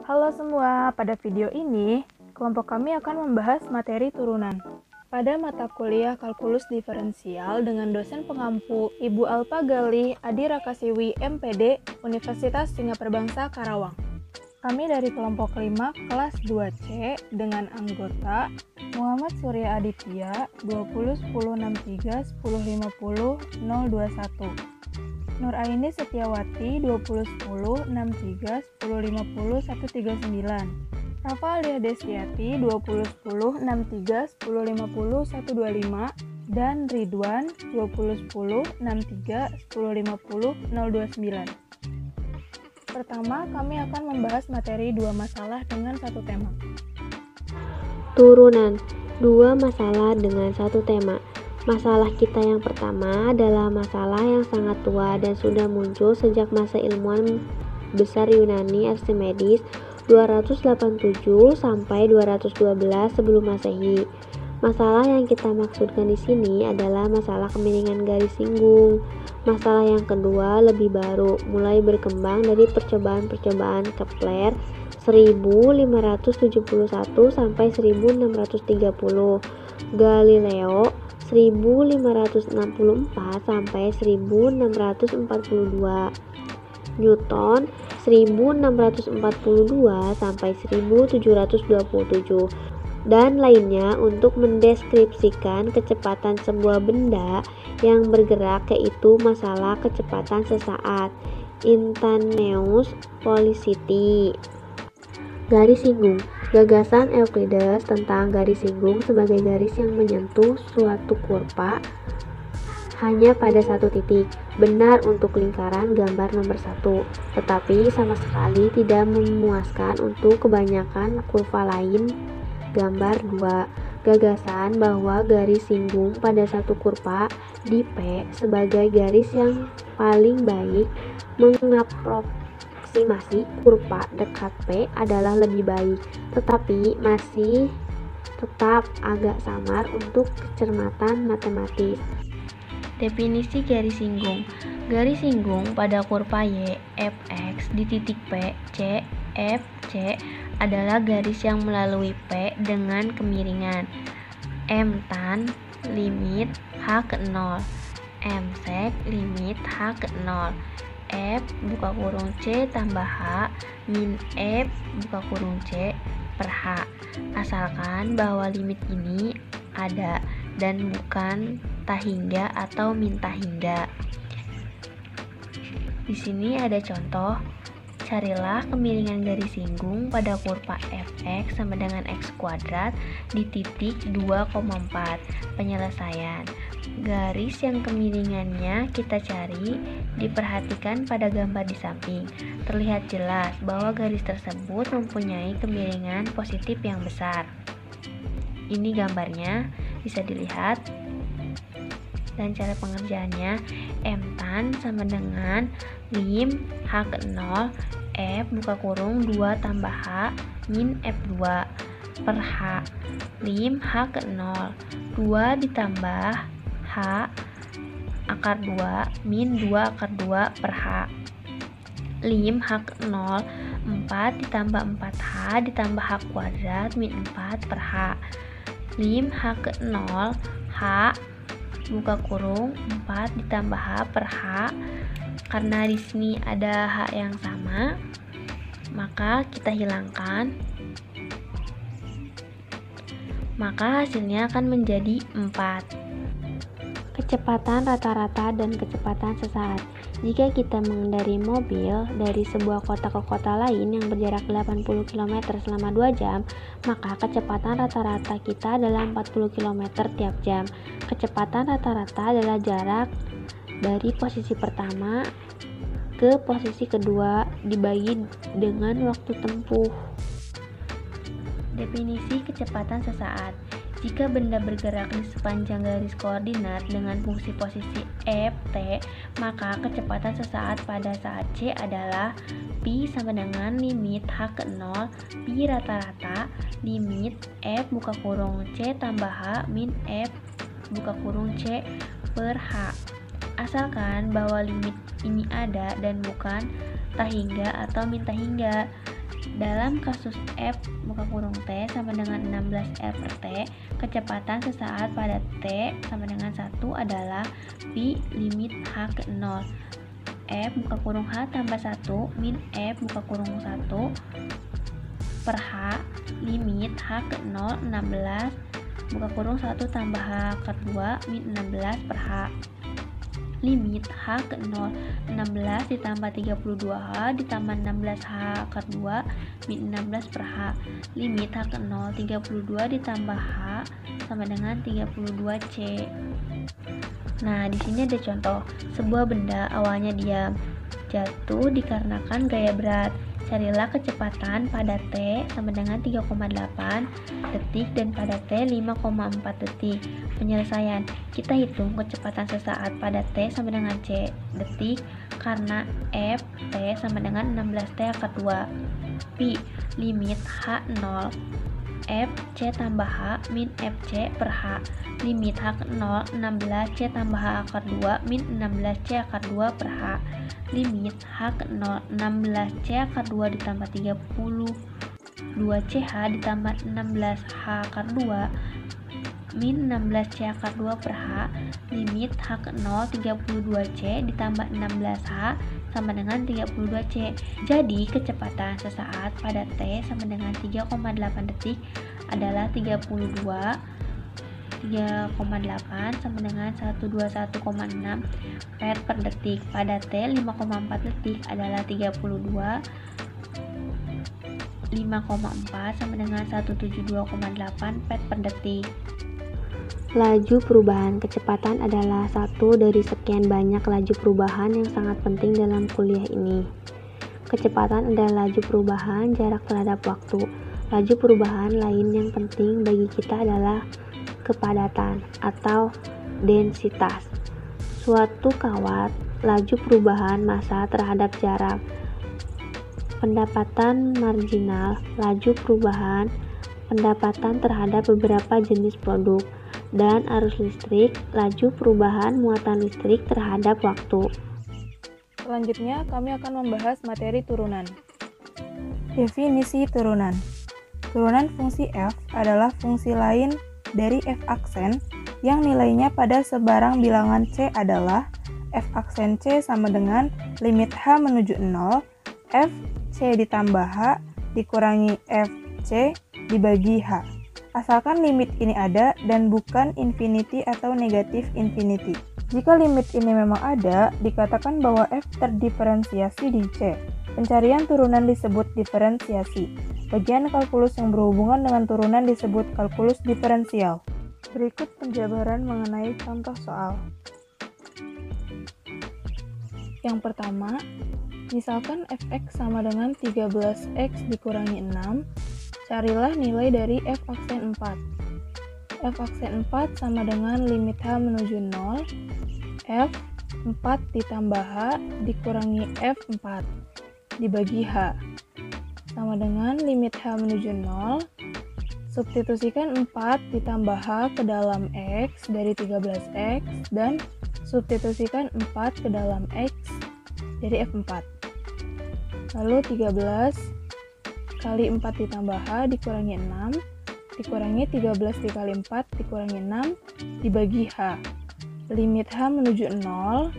Halo semua, pada video ini kelompok kami akan membahas materi turunan. Pada mata kuliah kalkulus diferensial dengan dosen pengampu Ibu Alpa Galih Adi Rakasiwi MPD Universitas Singapura Bangsa Karawang. Kami dari kelompok 5 kelas 2C dengan anggota Muhammad Surya Aditya 20 10 63 10 50 021. Nur Aini Setiawati 20 10 63 10 50 139. Rafa Alia Destiati 20 10 63 10 50 125 dan Ridwan 20 10 63 10 50 029. Pertama, kami akan membahas materi 2 masalah dengan satu tema. Turunan 2 masalah dengan satu tema. Masalah kita yang pertama adalah masalah yang sangat tua dan sudah muncul sejak masa ilmuwan besar Yunani Archimedes 287 sampai 212 sebelum Masehi. Masalah yang kita maksudkan di sini adalah masalah kemiringan garis singgung. Masalah yang kedua lebih baru, mulai berkembang dari percobaan-percobaan Kepler 1571 sampai 1630, Galileo 1564 sampai 1642, Newton 1642 sampai 1727, dan lainnya untuk mendeskripsikan kecepatan sebuah benda yang bergerak, yaitu masalah kecepatan sesaat, instantaneous velocity. Garis singgung. Gagasan Euclides tentang garis singgung sebagai garis yang menyentuh suatu kurva hanya pada satu titik benar untuk lingkaran gambar nomor 1, tetapi sama sekali tidak memuaskan untuk kebanyakan kurva lain gambar 2. Gagasan bahwa garis singgung pada satu kurva di P sebagai garis yang paling baik mengaproksimasi kurva dekat P adalah lebih baik, tetapi masih tetap agak samar untuk kecermatan matematis. Definisi garis singgung. Garis singgung pada kurva Y, Fx di titik P, C, F, C adalah garis yang melalui P dengan kemiringan M tan limit H ke 0, M sec limit H ke 0, F buka kurung C tambah H min F buka kurung C per H, asalkan bahwa limit ini ada dan bukan tahingga atau min tahingga. Di sini ada contoh. Carilah kemiringan garis singgung pada kurva fx sama dengan x kuadrat di titik 2,4. Penyelesaian. Garis yang kemiringannya kita cari diperhatikan pada gambar di samping. Terlihat jelas bahwa garis tersebut mempunyai kemiringan positif yang besar. Ini gambarnya bisa dilihat. Dan cara pengerjaannya, M tan sama dengan lim H ke 0 F buka kurung 2 tambah H min F2 per H, lim H ke 0 2 ditambah H akar 2 min 2 akar 2 per H, lim H ke 0 4 ditambah 4H ditambah H kuadrat min 4 per H, lim H ke 0 H buka kurung 4 ditambah H per H. Karena di sini ada H yang sama, maka kita hilangkan. Maka hasilnya akan menjadi 4. Kecepatan rata-rata dan kecepatan sesaat. Jika kita mengendarai mobil dari sebuah kota ke kota lain yang berjarak 80 km selama 2 jam, maka kecepatan rata-rata kita adalah 40 km tiap jam. Kecepatan rata-rata adalah jarak dari posisi pertama ke posisi kedua dibagi dengan waktu tempuh. Definisi kecepatan sesaat. Jika benda bergerak di sepanjang garis koordinat dengan fungsi posisi F, T, maka kecepatan sesaat pada saat C adalah Pi sama dengan limit H ke 0 Pi rata-rata limit F buka kurung C tambah H min F buka kurung C per H. Asalkan bahwa limit ini ada dan bukan tahingga atau min tahingga. Dalam kasus F buka kurung T sama dengan 16R per T, kecepatan sesaat pada T sama dengan 1 adalah Pi limit H ke 0. F buka kurung H tambah 1 min F buka kurung 1 per H limit H ke 0 16 buka kurung 1 tambah H ke 2 min 16 per H limit H ke 0 16 ditambah 32H ditambah 16H ke 2 min 16 per H limit H ke 0 32 ditambah H sama dengan 32C. Nah, di sini ada contoh. Sebuah benda awalnya diam, jatuh dikarenakan gaya berat. Carilah kecepatan pada T sama dengan 3,8 detik dan pada T 5,4 detik. Penyelesaian, kita hitung kecepatan sesaat pada T sama dengan C detik karena F T sama dengan 16T akar 2. Pi limit H 0 F C tambah H min FC per H limit H ke 0 16 C tambah H akar 2 min 16 C akar 2 per H limit H ke 0 16 C akar 2 ditambah 32 CH ditambah 16 H akar 2 min 16 C akar 2 per H limit H ke 0 32 C ditambah 16 H sama dengan 32 C. Jadi kecepatan sesaat pada T sama dengan 3,8 detik adalah 32 3,8 sama dengan 121,6 pet per detik. Pada T 5,4 detik adalah 32 5,4 sama dengan 172,8 pet per detik. Laju perubahan kecepatan adalah satu dari sekian banyak laju perubahan yang sangat penting dalam kuliah ini. Kecepatan adalah laju perubahan jarak terhadap waktu. Laju perubahan lain yang penting bagi kita adalah kepadatan atau densitas. Suatu kawat laju perubahan massa terhadap jarak. Pendapatan marginal laju perubahan pendapatan terhadap beberapa jenis produk. Dan arus listrik, laju perubahan muatan listrik terhadap waktu. Selanjutnya, kami akan membahas materi turunan. Definisi turunan. Turunan fungsi f adalah fungsi lain dari f aksen yang nilainya pada sebarang bilangan c adalah f aksen c sama dengan limit h menuju 0, f c ditambah h dikurangi f c dibagi h. Asalkan limit ini ada dan bukan infinity atau negatif infinity. Jika limit ini memang ada, dikatakan bahwa f terdiferensiasi di C. Pencarian turunan disebut diferensiasi. Bagian kalkulus yang berhubungan dengan turunan disebut kalkulus diferensial. Berikut penjabaran mengenai contoh soal. Yang pertama, misalkan fx sama dengan 13x dikurangi 6. Carilah nilai dari f aksen 4. F aksen 4 sama dengan limit h menuju 0, f 4 ditambah h dikurangi f 4 dibagi h sama dengan limit h menuju 0. Substitusikan 4 ditambah h ke dalam x dari 13x dan substitusikan 4 ke dalam x dari f4. Lalu 13 kali 4 ditambah h dikurangi 6 dikurangi 13 dikali 4 dikurangi 6 dibagi h. Limit h menuju 0,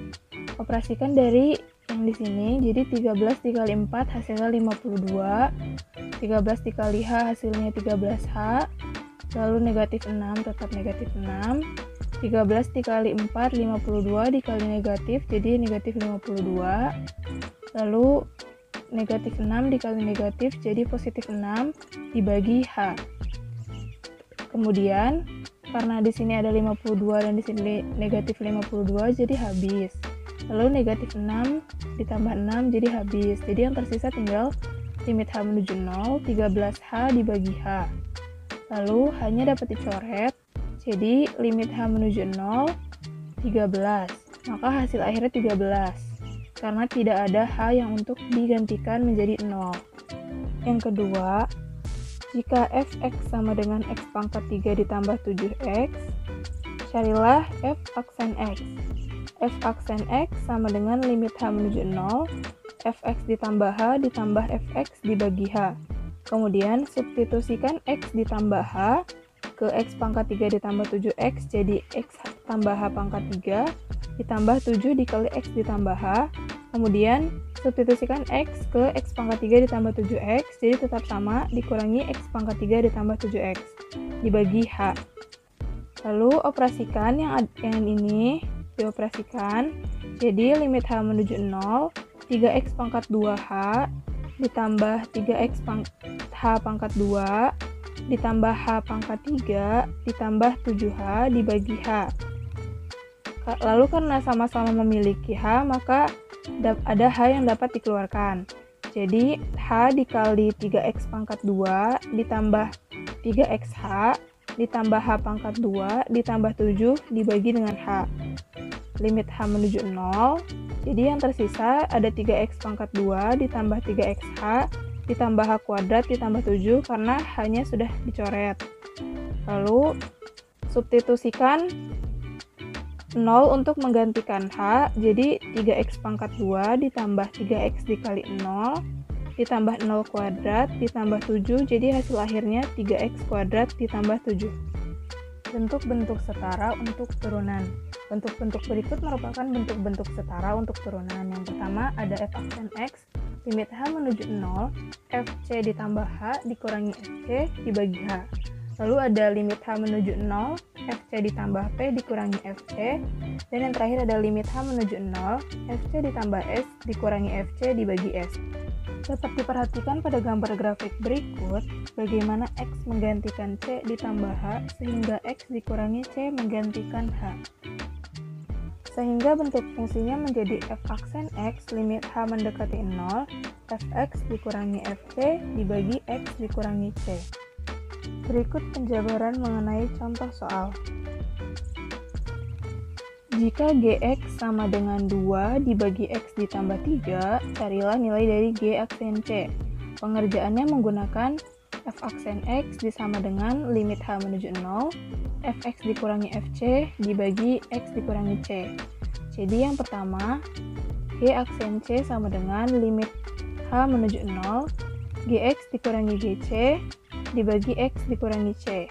operasikan dari yang di sini, jadi 13 dikali 4 hasilnya 52, 13 dikali h hasilnya 13h, lalu negatif 6 tetap negatif 6, 13 dikali 4 52 dikali negatif jadi negatif 52, lalu negatif 6 dikali negatif jadi positif 6 dibagi H. Kemudian karena di sini ada 52 dan di sini negatif 52 jadi habis. Lalu negatif 6 ditambah 6 jadi habis. Jadi yang tersisa tinggal limit H menuju 0 13H dibagi H. Lalu H-nya dapat dicoret. Jadi limit H menuju 0 13. Maka hasil akhirnya 13. Karena tidak ada H yang untuk digantikan menjadi 0. Yang kedua, jika fx sama dengan x pangkat 3 ditambah 7x, carilah f aksen x. F aksen x sama dengan limit H menuju 0, fx ditambah h ditambah fx dibagi h. Kemudian substitusikan x ditambah h ke x pangkat 3 ditambah 7x jadi x tambah h pangkat 3 ditambah 7 dikali x ditambah h. Kemudian substitusikan x ke x pangkat 3 ditambah 7x jadi tetap sama dikurangi x pangkat 3 ditambah 7x dibagi h. Lalu operasikan yang ini dioperasikan jadi limit h menuju 0 3x pangkat 2h ditambah 3x h pangkat 2 ditambah h pangkat 3 ditambah 7h dibagi h. Lalu karena sama-sama memiliki h maka ada h yang dapat dikeluarkan. Jadi h dikali 3x pangkat 2 ditambah 3xh ditambah h pangkat 2 ditambah 7 dibagi dengan h. Limit h menuju 0. Jadi yang tersisa ada 3x pangkat 2 ditambah 3xh ditambah h kuadrat ditambah 7 karena h-nya sudah dicoret. Lalu substitusikan 0 untuk menggantikan h, jadi 3x pangkat 2 ditambah 3x dikali 0 ditambah 0 kuadrat ditambah 7, jadi hasil akhirnya 3x kuadrat ditambah 7. Bentuk-bentuk setara untuk turunan. Bentuk-bentuk berikut merupakan bentuk-bentuk setara untuk turunan. Yang pertama ada f aksen x, limit h menuju 0, fc ditambah h dikurangi fc dibagi h. Lalu ada limit h menuju 0, fc ditambah p dikurangi fc. Dan yang terakhir ada limit h menuju 0, fc ditambah s dikurangi fc dibagi s. Dapat diperhatikan pada gambar grafik berikut bagaimana x menggantikan c ditambah h sehingga x dikurangi c menggantikan h. Sehingga bentuk fungsinya menjadi f aksen x limit h mendekati 0, fx dikurangi fc dibagi x dikurangi c. Berikut penjabaran mengenai contoh soal. Jika gx sama dengan 2 dibagi x ditambah 3, carilah nilai dari g aksen c. Pengerjaannya menggunakan f aksen x disama dengan limit h menuju 0, fx dikurangi fc dibagi x dikurangi c. Jadi yang pertama, g aksen c sama dengan limit h menuju 0, gx dikurangi gc dibagi x dikurangi c.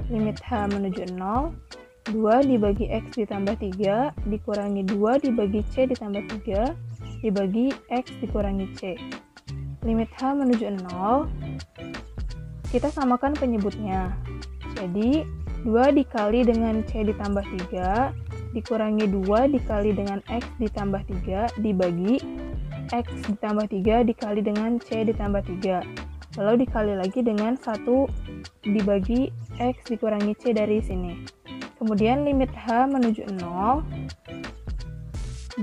Limit h menuju 0, 2 dibagi x ditambah 3 dikurangi 2 dibagi c ditambah 3 dibagi x dikurangi c. Limit h menuju 0, kita samakan penyebutnya. Jadi 2 dikali dengan c ditambah 3 dikurangi 2 dikali dengan x ditambah 3 dibagi x ditambah 3 dikali dengan c ditambah 3. Lalu dikali lagi dengan 1 dibagi x dikurangi c dari sini. Kemudian limit h menuju 0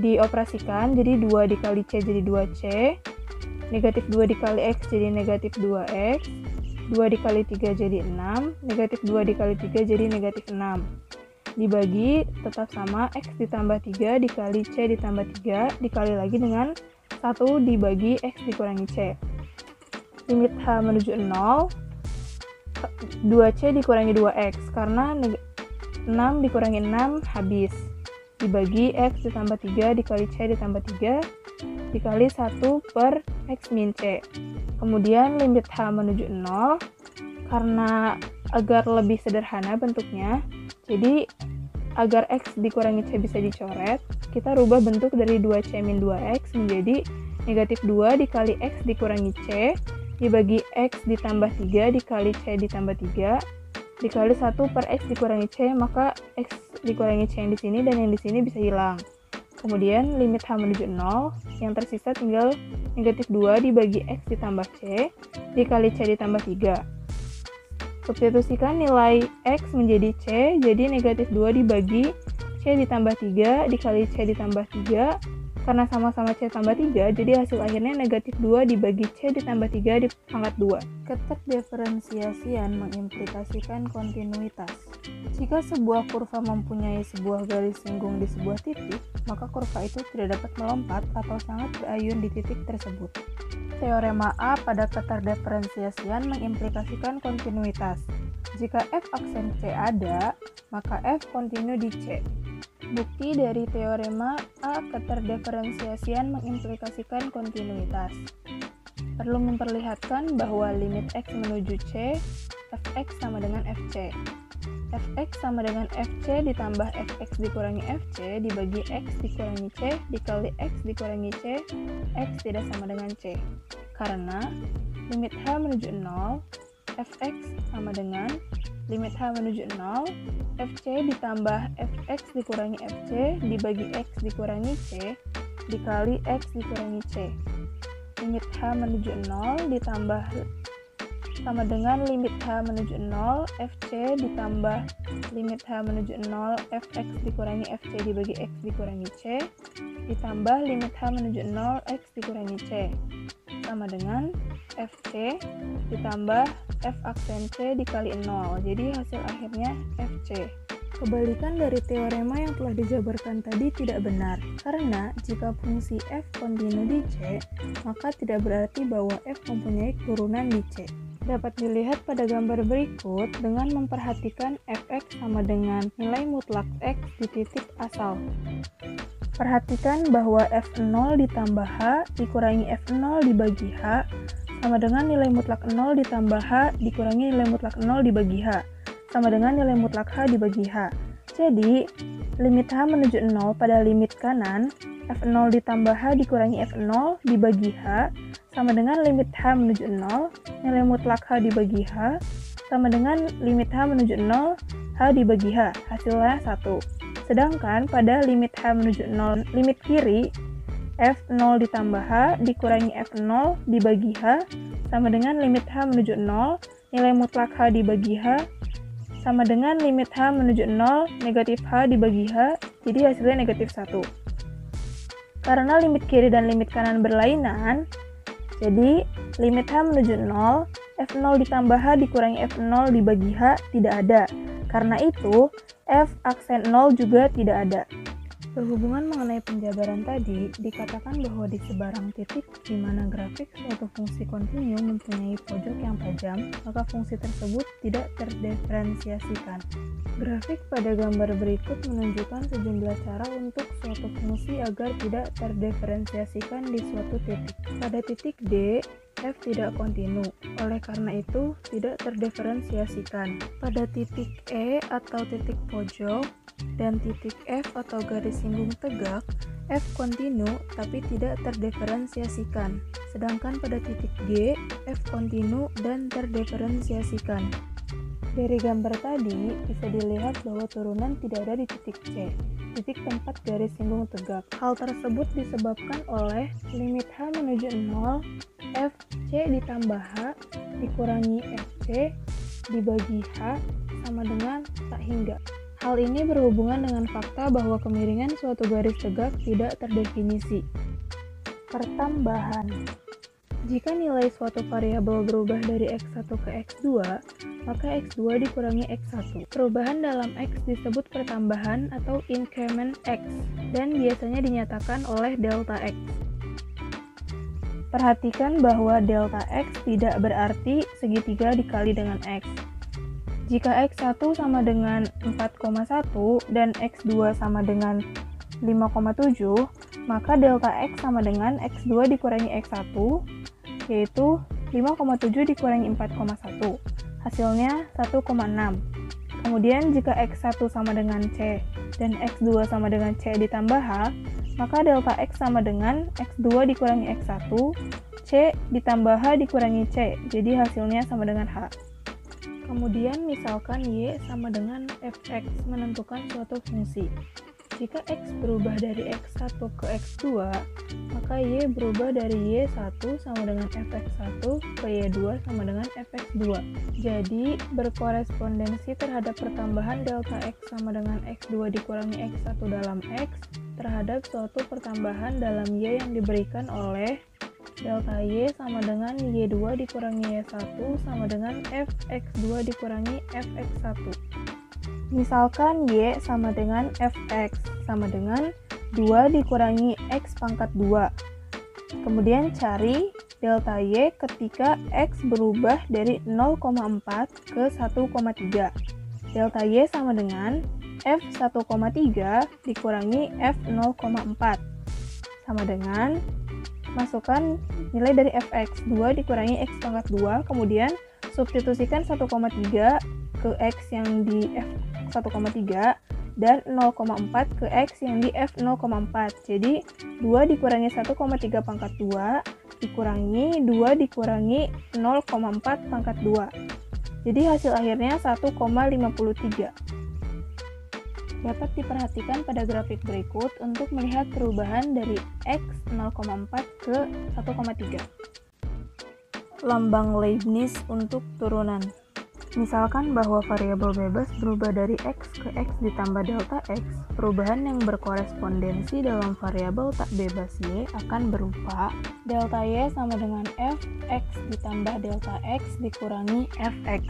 dioperasikan, jadi 2 dikali c jadi 2c, negatif 2 dikali x jadi negatif 2x, 2 dikali 3 jadi 6, negatif 2 dikali 3 jadi negatif 6. Dibagi tetap sama x ditambah 3 dikali c ditambah 3 dikali lagi dengan 1 dibagi x dikurangi c. Limit h menuju 0, 2c dikurangi 2x karena 6 dikurangi 6 habis, dibagi x ditambah 3 dikali c ditambah 3 dikali 1 per x min c. Kemudian limit h menuju 0, karena agar lebih sederhana bentuknya, jadi agar x dikurangi c bisa dicoret, kita rubah bentuk dari 2c min 2x menjadi negatif 2 dikali x dikurangi c dibagi x ditambah 3 dikali c ditambah 3 dikali 1 per x dikurangi c, maka x dikurangi c yang di sini dan yang di sini bisa hilang. Kemudian limit h menuju 0, yang tersisa tinggal negatif 2 dibagi x ditambah c dikali c ditambah 3. Substitusikan nilai x menjadi c, jadi negatif 2 dibagi c ditambah 3 dikali c ditambah 3. Karena sama-sama c tambah 3, jadi hasil akhirnya negatif 2 dibagi c ditambah 3 dipangkat 2. Keterdiferensiasian mengimplikasikan kontinuitas. Jika sebuah kurva mempunyai sebuah garis singgung di sebuah titik, maka kurva itu tidak dapat melompat atau sangat berayun di titik tersebut. Teorema A pada keterdiferensiasian mengimplikasikan kontinuitas. Jika f aksen c ada, maka f kontinu di c. Bukti dari teorema A keterdiferensiasian mengimplikasikan kontinuitas. Perlu memperlihatkan bahwa limit x menuju c, fx sama dengan fc. Fx sama dengan fc ditambah fx dikurangi fc dibagi x dikurangi c dikali x dikurangi c, x tidak sama dengan c. Karena limit h menuju 0, fx sama dengan limit h menuju 0, fc ditambah fx dikurangi fc dibagi x dikurangi c dikali x dikurangi c. Limit h menuju 0 ditambah sama dengan limit h menuju 0, fc ditambah limit h menuju 0, fx dikurangi fc dibagi x dikurangi c ditambah limit h menuju 0, x dikurangi c sama dengan fc ditambah f aksen c dikali 0. Jadi hasil akhirnya fc. Kebalikan dari teorema yang telah dijabarkan tadi tidak benar, karena jika fungsi f kontinu di c, maka tidak berarti bahwa f mempunyai turunan di c. Dapat dilihat pada gambar berikut dengan memperhatikan fx sama dengan nilai mutlak x di titik asal. Perhatikan bahwa f0 ditambah h dikurangi f0 dibagi h sama dengan nilai mutlak 0 ditambah h dikurangi nilai mutlak 0 dibagi h sama dengan nilai mutlak h dibagi h. Jadi, limit h menuju 0 pada limit kanan, f0 ditambah h dikurangi f0 dibagi h sama dengan limit h menuju 0, nilai mutlak h dibagi h sama dengan limit h menuju 0, h dibagi h, hasilnya 1. Sedangkan pada limit h menuju 0, limit kiri, f0 ditambah h dikurangi f0 dibagi h sama dengan limit h menuju 0, nilai mutlak h dibagi h sama dengan limit h menuju 0, negatif h dibagi h, jadi hasilnya negatif 1. Karena limit kiri dan limit kanan berlainan, jadi limit h menuju 0, f0 ditambah h dikurangi f0 dibagi h tidak ada. Karena itu, f aksen 0 juga tidak ada. Berhubungan mengenai penjabaran tadi, dikatakan bahwa di sebarang titik di mana grafik suatu fungsi kontinu mempunyai pojok yang tajam, maka fungsi tersebut tidak terdiferensiasikan. Grafik pada gambar berikut menunjukkan sejumlah cara untuk suatu fungsi agar tidak terdiferensiasikan di suatu titik. Pada titik D, f tidak kontinu, oleh karena itu tidak terdiferensiasikan. Pada titik E atau titik pojok dan titik F atau garis singgung tegak, f kontinu tapi tidak terdiferensiasikan. Sedangkan pada titik G, f kontinu dan terdiferensiasikan. Dari gambar tadi, bisa dilihat bahwa turunan tidak ada di titik C, titik tempat garis singgung tegak. Hal tersebut disebabkan oleh limit h menuju 0, fc ditambah h dikurangi fc dibagi h sama dengan tak hingga. Hal ini berhubungan dengan fakta bahwa kemiringan suatu garis tegak tidak terdefinisi. Pertambahan. Jika nilai suatu variabel berubah dari x1 ke x2, maka x2 dikurangi x1. Perubahan dalam x disebut pertambahan atau increment x, dan biasanya dinyatakan oleh delta x. Perhatikan bahwa delta x tidak berarti segitiga dikali dengan x. Jika x1 sama dengan 4,1 dan x2 sama dengan 5,7, maka delta x sama dengan x2 dikurangi x1, yaitu 5,7 dikurangi 4,1. Hasilnya 1,6. Kemudian jika x1 sama dengan c dan x2 sama dengan c ditambah h, maka delta x sama dengan x2 dikurangi x1, c ditambah h dikurangi c, jadi hasilnya sama dengan h. Kemudian misalkan y sama dengan fx menentukan suatu fungsi. Jika x berubah dari x1 ke x2, maka y berubah dari y1 sama dengan fx1 ke y2 sama dengan fx2. Jadi, berkorespondensi terhadap pertambahan delta x sama dengan x2 dikurangi x1 dalam x terhadap suatu pertambahan dalam y yang diberikan oleh delta y sama dengan y2 dikurangi y1 sama dengan fx2 dikurangi fx1. Misalkan y sama dengan fx sama dengan 2 dikurangi x pangkat 2. Kemudian cari delta y ketika x berubah dari 0,4 ke 1,3. Delta y sama dengan F1,3 dikurangi F0,4 sama dengan masukkan nilai dari fx 2 dikurangi x pangkat 2, kemudian substitusikan 1,3 ke x yang di F1,3 dan 0,4 ke x yang di F0,4. Jadi 2 dikurangi 1,3 pangkat 2 dikurangi 2 dikurangi 0,4 pangkat 2. Jadi hasil akhirnya 1,53. Dapat diperhatikan pada grafik berikut untuk melihat perubahan dari x 0,4 ke 1,3. Lambang Leibniz untuk turunan. Misalkan bahwa variabel bebas berubah dari x ke x ditambah delta x, perubahan yang berkorespondensi dalam variabel tak bebas y akan berupa delta y sama dengan fx ditambah delta x dikurangi fx.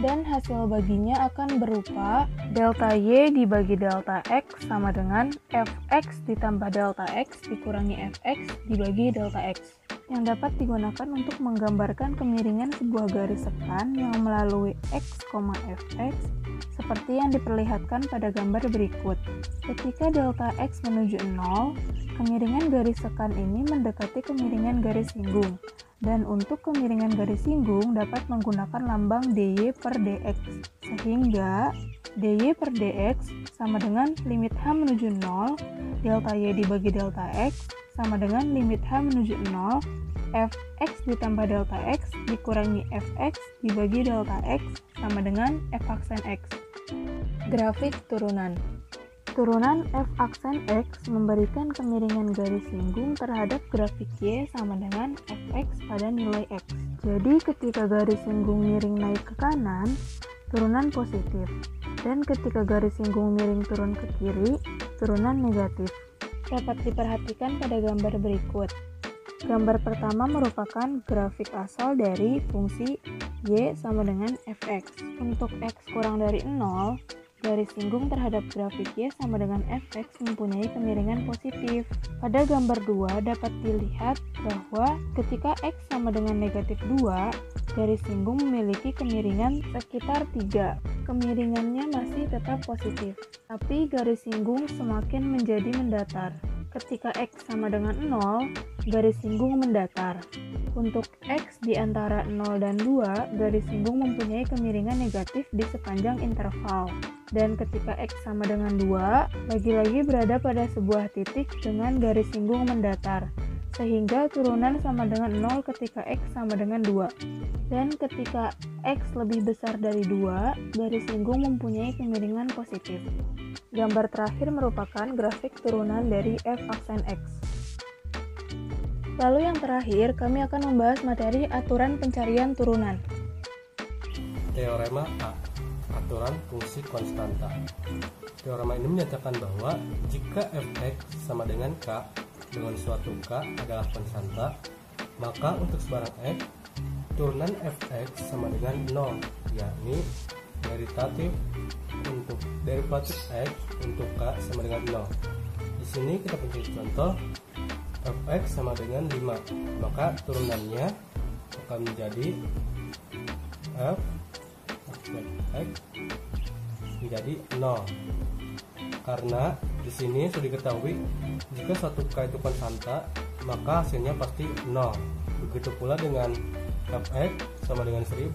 Dan hasil baginya akan berupa delta y dibagi delta x sama dengan fx ditambah delta x dikurangi fx dibagi delta x, yang dapat digunakan untuk menggambarkan kemiringan sebuah garis sekan yang melalui x, fx seperti yang diperlihatkan pada gambar berikut. Ketika delta x menuju 0, kemiringan garis sekan ini mendekati kemiringan garis singgung. Dan untuk kemiringan garis singgung dapat menggunakan lambang dy per dx, sehingga dy per dx sama dengan limit h menuju 0, delta y dibagi delta x sama dengan limit h menuju 0, fx ditambah delta x dikurangi fx dibagi delta x sama dengan f aksen x. Grafik turunan. Turunan f aksen x memberikan kemiringan garis singgung terhadap grafik y sama dengan fx pada nilai x. Jadi ketika garis singgung miring naik ke kanan, turunan positif. Dan ketika garis singgung miring turun ke kiri, turunan negatif. Dapat diperhatikan pada gambar berikut. Gambar pertama merupakan grafik asal dari fungsi y sama dengan fx. Untuk x kurang dari 0, garis singgung terhadap grafik y sama dengan fx mempunyai kemiringan positif. Pada gambar 2 dapat dilihat bahwa ketika x sama dengan negatif 2, garis singgung memiliki kemiringan sekitar 3. Kemiringannya masih tetap positif, tapi garis singgung semakin menjadi mendatar. Ketika x sama dengan 0, garis singgung mendatar. Untuk x di antara 0 dan 2, garis singgung mempunyai kemiringan negatif di sepanjang interval. Dan ketika x sama dengan 2, lagi-lagi berada pada sebuah titik dengan garis singgung mendatar, sehingga turunan sama dengan 0 ketika x sama dengan 2. Dan ketika x lebih besar dari 2, garis singgung mempunyai kemiringan positif. Gambar terakhir merupakan grafik turunan dari f aksen x. Lalu yang terakhir, kami akan membahas materi aturan pencarian turunan. Teorema A, aturan fungsi konstanta. Teorema ini menyatakan bahwa jika fx sama dengan k dengan suatu k adalah konstanta, maka untuk sebarang x, turunan fx sama dengan 0, yakni derivatif x untuk k sama dengan 0. Di sini kita punya contoh fx sama dengan 5, maka turunannya akan menjadi fx menjadi 0. Karena di sini sudah diketahui jika suatu k itu konstanta, maka hasilnya pasti 0. Begitu pula dengan fx sama dengan 1000,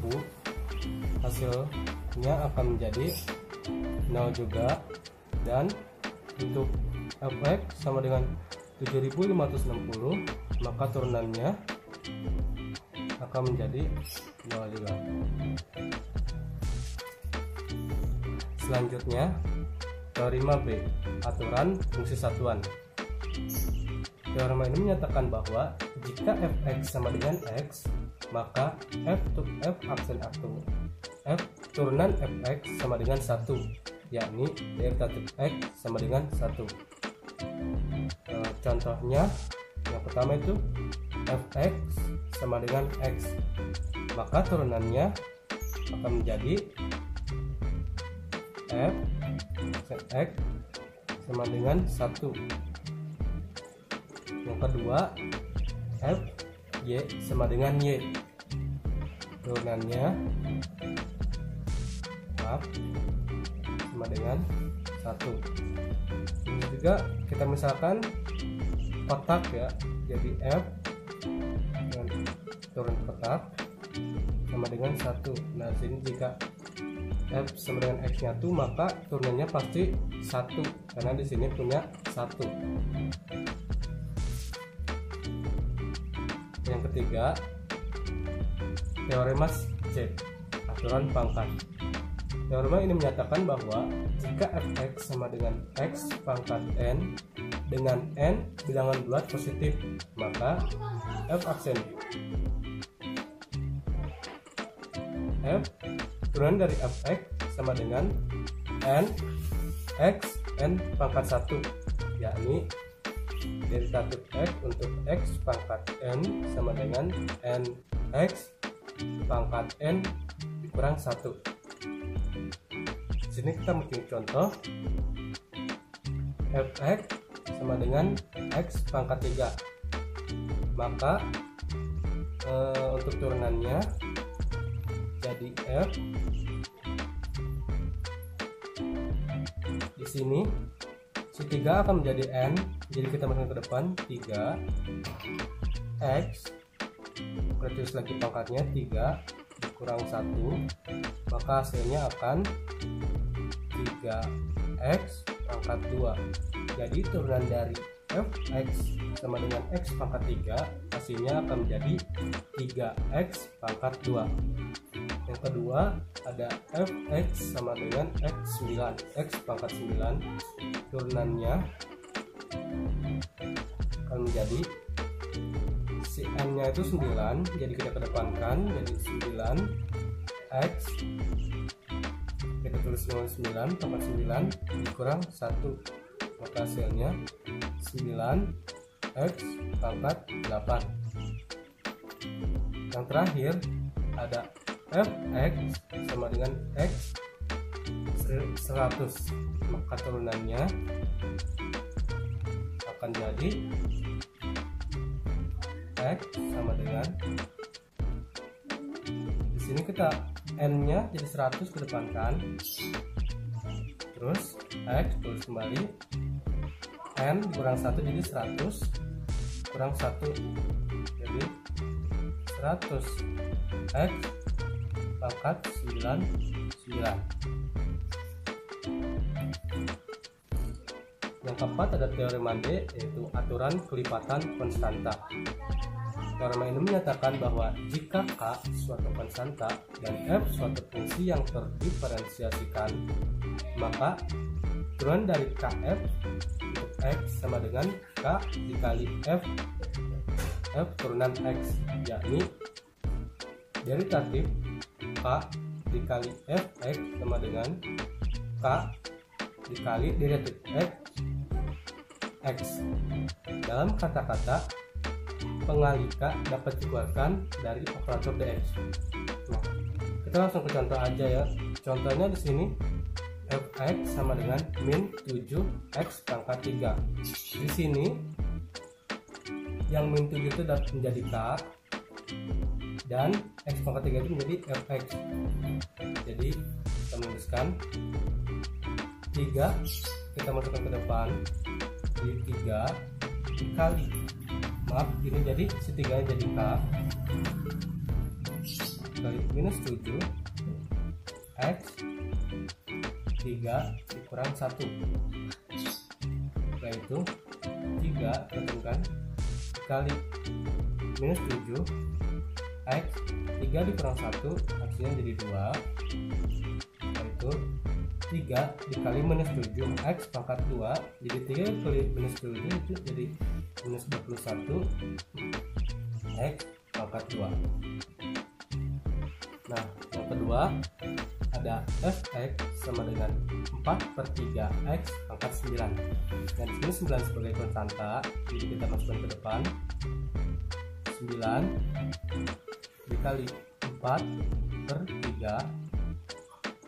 hasilnya akan menjadi 0 juga. Dan untuk fx sama dengan 7560, maka turunannya akan menjadi 0 juga. Selanjutnya, teorema B, aturan fungsi satuan. Teorema ini menyatakan bahwa jika fx sama dengan x, maka f aksen f turunan fx sama dengan 1, yakni derivatif x sama dengan 1. Contohnya, yang pertama itu fx sama dengan x, maka turunannya akan menjadi f x sama dengan 1. Yang kedua, f y sama dengan y, turunannya tetap sama dengan 1. Ini juga kita misalkan kotak ya, jadi F dengan turun kotak sama dengan 1. Nah sini jika F sama dengan X nyatu maka turunannya pasti 1 karena di sini punya 1. Yang ketiga, teorema C, aturan pangkat. Teorema ini menyatakan bahwa jika fx sama dengan x pangkat n dengan n bilangan bulat positif, maka f aksen f turunan dari fx sama dengan n x n pangkat 1, yakni derivatif x untuk x pangkat n sama dengan n x pangkat n dikurang 1. Di sini kita bikin contoh fx sama dengan x pangkat 3. Maka untuk turunannya jadi f di sini si 3 akan menjadi n, jadi kita masukkan ke depan 3 x, terus lagi pangkatnya 3 dikurang 1, maka hasilnya akan 3x pangkat 2. Jadi turunan dari fx sama dengan x pangkat 3 hasilnya akan menjadi 3x pangkat 2. Yang kedua ada fx sama dengan x9, x pangkat 9, turunannya akan menjadi si n nya itu 9, jadi kita kedepankan jadi 9x, kita tulis dengan 9 pangkat 9 dikurang 1, maka hasilnya 9x pangkat 8. Yang terakhir ada fx sama dengan x 100, maka turunannya akan jadi x sama dengan, di sini kita n nya jadi 100 kedepankan, terus x tulis kembali, n kurang 1 jadi 100 kurang 1 jadi 100 x pangkat 9. Yang keempat ada teorema D, yaitu aturan kelipatan konstanta. Teorema ini menyatakan bahwa jika K suatu konstanta dan F suatu fungsi yang terdiferensiasikan, maka turunan dari Kf untuk X sama dengan K dikali F turunan X, yakni derivatif K dikali Fx sama dengan K dikali derivatif X. Dalam kata-kata, pengali K dapat dikeluarkan dari operator dx. Nah, kita langsung ke contoh aja ya. Contohnya di sini fx sama dengan min 7x pangkat 3. Di sini yang min 7 itu dapat menjadi K dan x pangkat 3 itu menjadi fx. Jadi kita menuliskan 3, kita masukkan ke depan, jadi 3 dikali, maaf ini jadi si 3 nya jadi K kali minus 7 x 3 dikurang 1, yaitu 3 ketemukan dikali minus 7 x 3 dikurang 1 hasilnya jadi 2, yaitu 3 dikali minus 7 x pangkat 2, jadi 3 kali minus 7 itu jadi minus 21 x pangkat 2. Nah, yang kedua ada fx sama dengan 4/3 x pangkat 9. Dan di sini 9 sebagai konstanta, jadi kita masukkan ke depan 9 dikali 4/3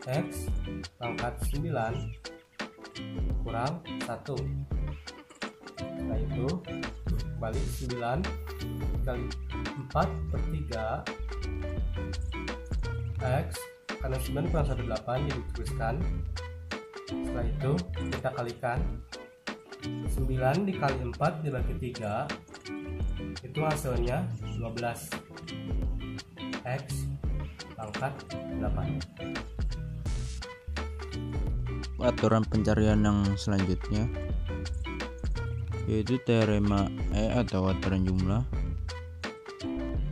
x pangkat 9 kurang 1. Setelah itu balik 9 kali 4/3 x Karena 9 kurang 18 jadi dituliskan. Setelah itu kita kalikan. 9 dikali 4 dibagi 3 itu hasilnya 12. X pangkat 8. Aturan pencarian yang selanjutnya yaitu teorema E atau aturan jumlah,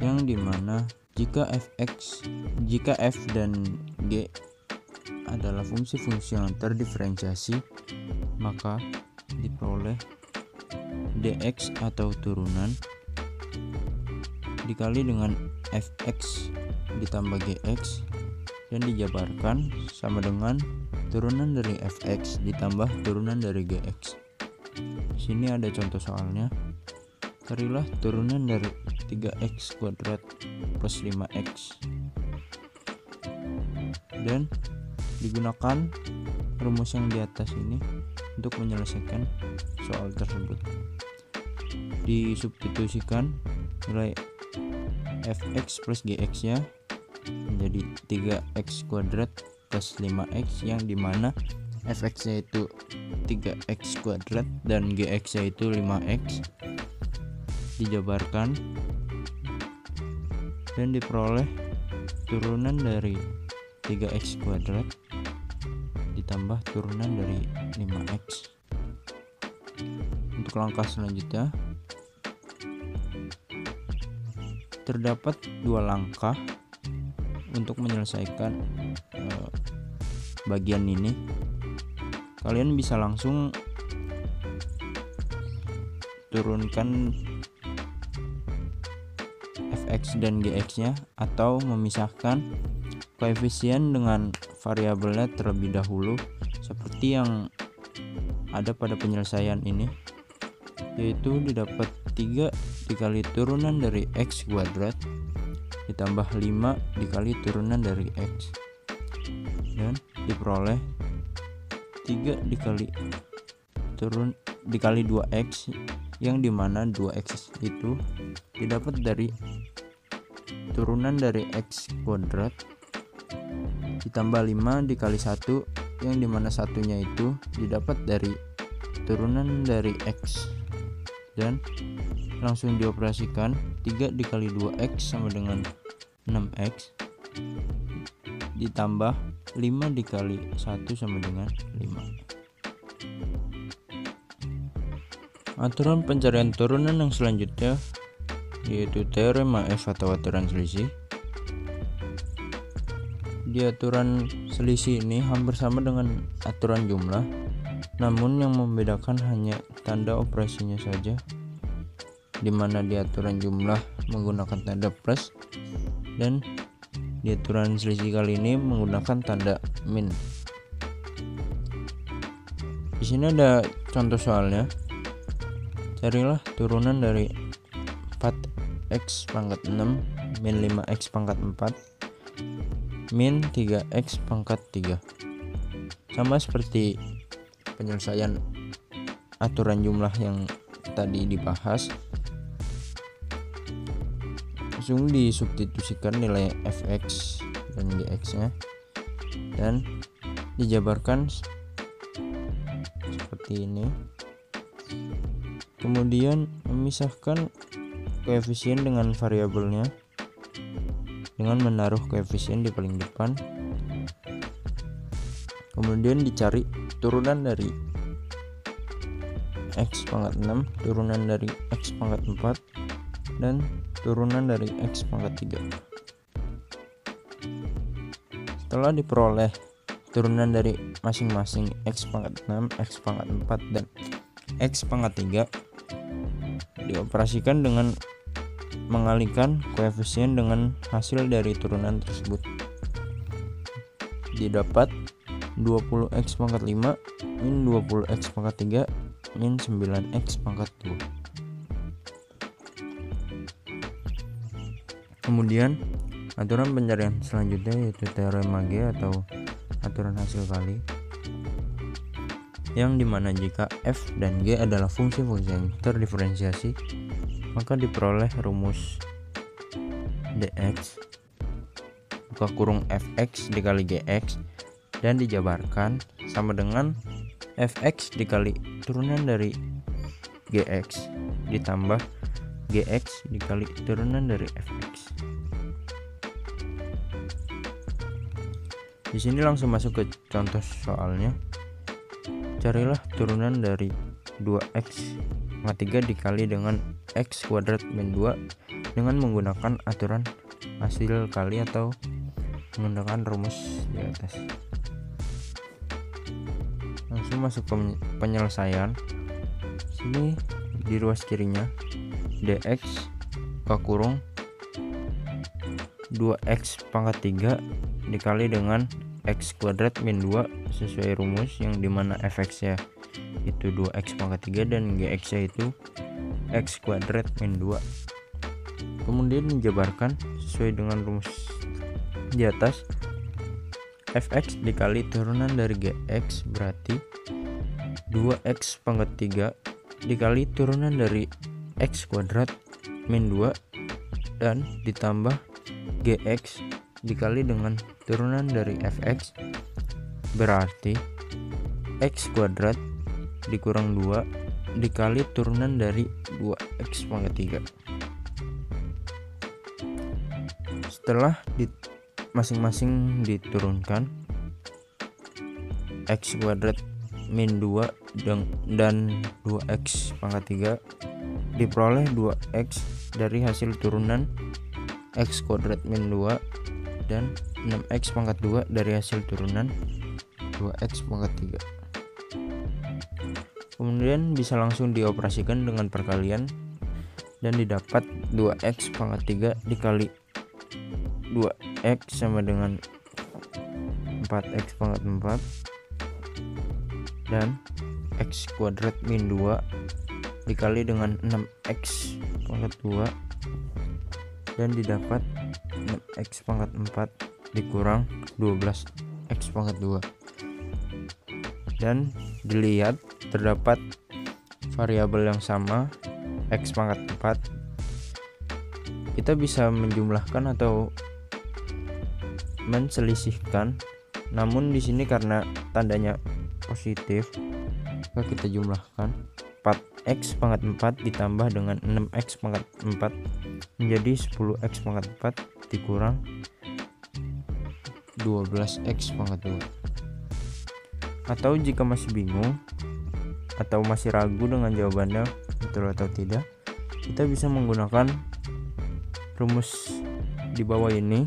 yang dimana jika f dan g adalah fungsi-fungsi yang terdiferensiasi, maka diperoleh dx atau turunan dikali dengan fx ditambah gx dan dijabarkan sama dengan turunan dari fx ditambah turunan dari gx. Sini ada contoh soalnya. Carilah turunan dari 3x kuadrat plus 5x dan digunakan rumus yang di atas ini untuk menyelesaikan soal tersebut. Disubstitusikan nilai fx plus gx nya menjadi 3x kuadrat plus 5x, yang dimana fx nya itu 3x kuadrat dan gx nya itu 5x, dijabarkan dan diperoleh turunan dari 3x kuadrat ditambah turunan dari 5x. Untuk langkah selanjutnya terdapat 2 langkah untuk menyelesaikan bagian ini. Kalian bisa langsung turunkan fx dan gx nya atau memisahkan koefisien dengan variabelnya terlebih dahulu seperti yang ada pada penyelesaian ini, yaitu didapat 3 dikali turunan dari x kuadrat ditambah 5 dikali turunan dari x dan diperoleh 3 dikali 2x, yang dimana 2x itu didapat dari turunan dari x kuadrat ditambah 5 dikali 1, yang dimana satunya itu didapat dari turunan dari x, dan langsung dioperasikan. 3 dikali 2x sama dengan 6x ditambah 5 dikali 1 sama dengan 5. Aturan pencarian turunan yang selanjutnya yaitu teorema F atau aturan selisih. Di aturan selisih ini hampir sama dengan aturan jumlah, namun yang membedakan hanya tanda operasinya saja, di mana di aturan jumlah menggunakan tanda plus dan di aturan selisih kali ini menggunakan tanda min. Di sini ada contoh soalnya. Carilah turunan dari 4x pangkat 6 min 5x pangkat 4 min 3x pangkat 3. Sama seperti penyelesaian aturan jumlah yang tadi dibahas, langsung disubstitusikan nilai fx dan gx nya dan dijabarkan seperti ini. Kemudian memisahkan koefisien dengan variabelnya dengan menaruh koefisien di paling depan. Kemudian dicari turunan dari x pangkat 6, turunan dari x pangkat 4, dan turunan dari x pangkat 3. Setelah diperoleh turunan dari masing-masing x pangkat 6, x pangkat 4, dan x pangkat 3, dioperasikan dengan mengalihkan koefisien dengan hasil dari turunan tersebut. Didapat 20x pangkat 5 min 20x pangkat 3 min 9x pangkat 2. Kemudian aturan pencarian selanjutnya yaitu teorema G atau aturan hasil kali, yang dimana jika f dan g adalah fungsi-fungsi yang terdiferensiasi, maka diperoleh rumus dx buka kurung fx dikali gx dan dijabarkan sama dengan fx dikali turunan dari gx ditambah gx dikali turunan dari fx. Di sini langsung masuk ke contoh soalnya. Carilah turunan dari 2x pangkat 3 dikali dengan x kuadrat min 2 dengan menggunakan aturan hasil kali atau menggunakan rumus di atas. Langsung masuk ke penyelesaian. Sini di ruas kirinya dx buka kurung 2x pangkat 3 dikali dengan x kuadrat min 2 sesuai rumus yang dimana fx nya itu 2x pangkat 3 dan gx nya itu x kuadrat min 2. Kemudian dijabarkan sesuai dengan rumus di atas. Fx dikali turunan dari gx berarti 2x pangkat 3 dikali turunan dari x kuadrat min 2 dan ditambah gx dikali dengan turunan dari fx berarti x kuadrat dikurang 2 dikali turunan dari 2x pangkat 3. Setelah masing-masing diturunkan, x kuadrat min 2 dan 2x pangkat 3 diperoleh 2x dari hasil turunan x kuadrat min 2 dan 6x pangkat 2 dari hasil turunan 2x pangkat 3. Kemudian bisa langsung dioperasikan dengan perkalian dan didapat 2x pangkat 3 dikali 2x sama dengan 4x pangkat 4 dan x kuadrat min 2 dikali dengan 6x pangkat 2 dan didapat 6x pangkat 4 dikurang 12x pangkat 2 dan dilihat terdapat variabel yang sama x pangkat 4. Kita bisa menjumlahkan atau menselisihkan, namun di sini karena tandanya positif maka kita jumlahkan 4x pangkat 4 ditambah dengan 6x pangkat 4 menjadi 10x pangkat 4 dikurang 12x pangkat 2. Atau jika masih bingung atau masih ragu dengan jawabannya betul atau tidak, kita bisa menggunakan rumus di bawah ini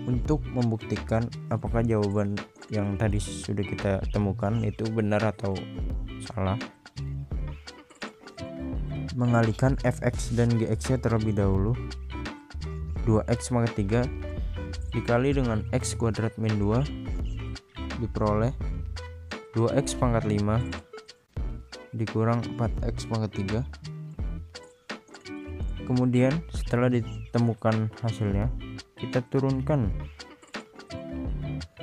untuk membuktikan apakah jawaban yang tadi sudah kita temukan itu benar atau salah. Mengalihkan fx dan gx nya terlebih dahulu. 2x pangkat 3 dikali dengan x kuadrat min 2 diperoleh 2x pangkat 5 dikurang 4x pangkat 3. Kemudian setelah ditemukan hasilnya, kita turunkan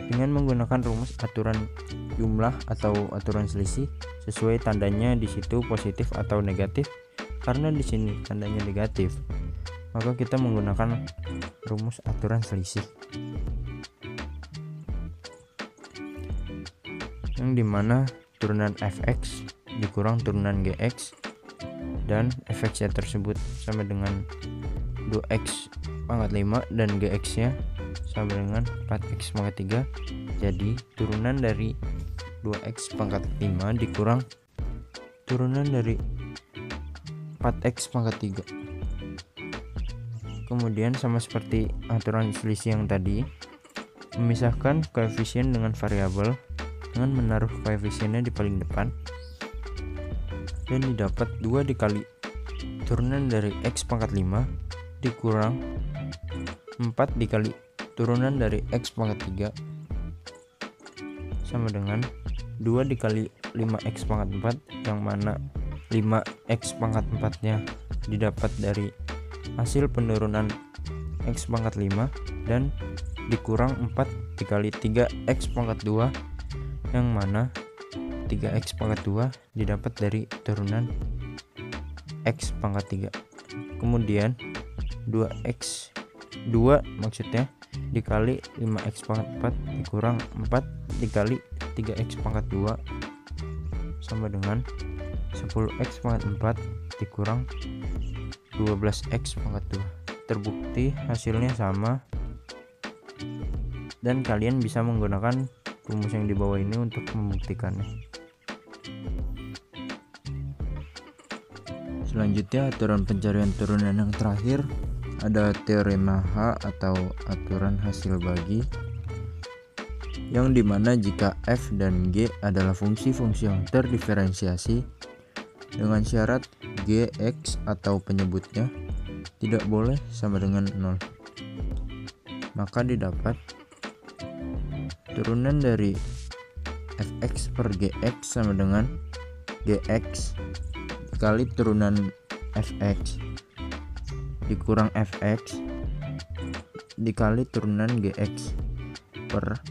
dengan menggunakan rumus aturan jumlah atau aturan selisih sesuai tandanya di situ positif atau negatif. Karena di sini tandanya negatif, maka kita menggunakan rumus aturan selisih, yang dimana turunan fx dikurang turunan gx dan fx nya tersebut sama dengan 2x pangkat 5 dan gx nya sama dengan 4x pangkat 3. Jadi turunan dari 2x pangkat 5 dikurang turunan dari 4x pangkat 3. Kemudian sama seperti aturan selisih yang tadi, memisahkan koefisien dengan variabel dengan menaruh koefisiennya di paling depan dan didapat 2 dikali turunan dari x pangkat 5 dikurang 4 dikali turunan dari x pangkat 3 sama dengan 2 dikali 5x pangkat 4, yang mana 5x pangkat 4 nya didapat dari hasil penurunan x pangkat 5 dan dikurang 4 dikali 3x pangkat 2, yang mana 3x pangkat 2 didapat dari turunan x pangkat 3. Kemudian 2x 2 maksudnya dikali 5x pangkat 4 dikurang 4 dikali 3x pangkat 2 sama dengan 10x pangkat 4 dikurang 12x pangkat 2. Terbukti hasilnya sama, dan kalian bisa menggunakan rumus yang di bawah ini untuk membuktikannya. Selanjutnya, aturan pencarian turunan yang terakhir ada teorema H atau aturan hasil bagi, yang dimana jika f dan g adalah fungsi-fungsi yang terdiferensiasi dengan syarat gx atau penyebutnya tidak boleh sama dengan 0, maka didapat turunan dari fx per gx sama dengan gx dikali turunan fx dikurang fx dikali turunan gx per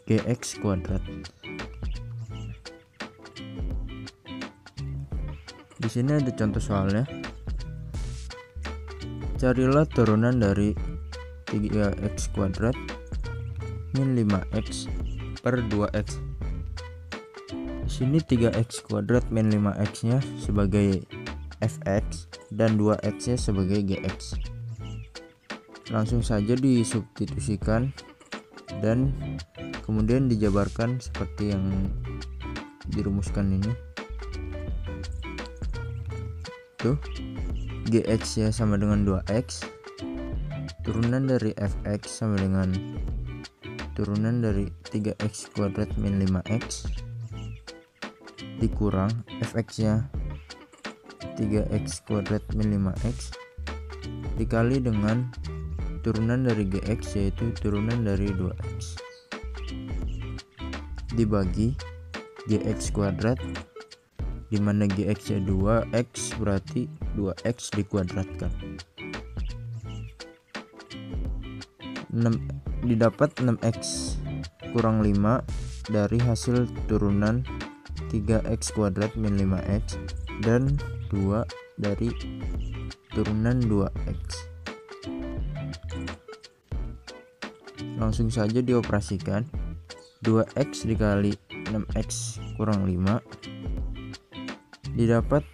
gx kuadrat. Di sini ada contoh soalnya. Carilah turunan dari 3x kuadrat min 5x per 2x. Di sini 3x kuadrat min 5x-nya sebagai fx dan 2x-nya sebagai gx. Langsung saja disubstitusikan dan kemudian dijabarkan seperti yang dirumuskan ini. Tuh, gx-nya sama dengan 2x, turunan dari fx sama dengan turunan dari 3x kuadrat min 5x dikurang fx-nya 3x kuadrat min 5x dikali dengan turunan dari gx yaitu turunan dari 2x dibagi gx kuadrat, dimana gx nya 2x berarti 2x dikuadratkan. Didapat 6x kurang 5 dari hasil turunan 3x kuadrat min 5x dan 2 dari turunan 2x. Langsung saja dioperasikan. 2x dikali 6x kurang 5 didapat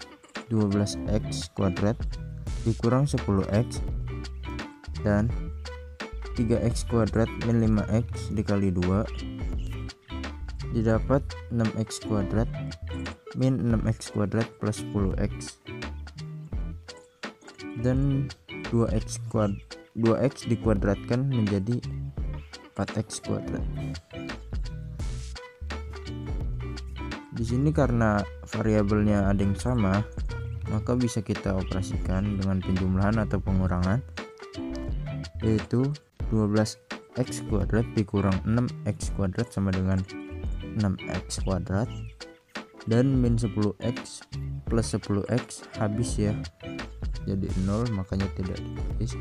12x kuadrat dikurang 10x dan 3x kuadrat min 5x dikali 2 didapat 6x kuadrat min 6x kuadrat plus 10x dan 2x dikuadratkan menjadi 4x kuadrat. Di sini karena variabelnya ada yang sama, maka bisa kita operasikan dengan penjumlahan atau pengurangan, yaitu 12x kuadrat dikurang 6x kuadrat sama dengan 6x kuadrat dan min 10x plus 10x habis ya, jadi 0 makanya tidak ditulis.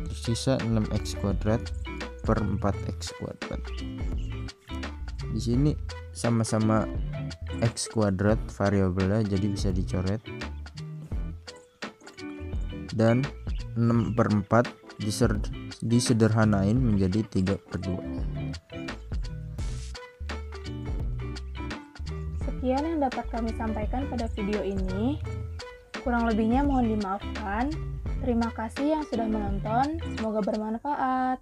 Tersisa 6x kuadrat per 4x kuadrat. Di sini sama-sama x kuadrat variabelnya, jadi bisa dicoret, dan 6/4 disederhanain menjadi 3/2. Sekian yang dapat kami sampaikan pada video ini. Kurang lebihnya mohon dimaafkan. Terima kasih yang sudah menonton, semoga bermanfaat.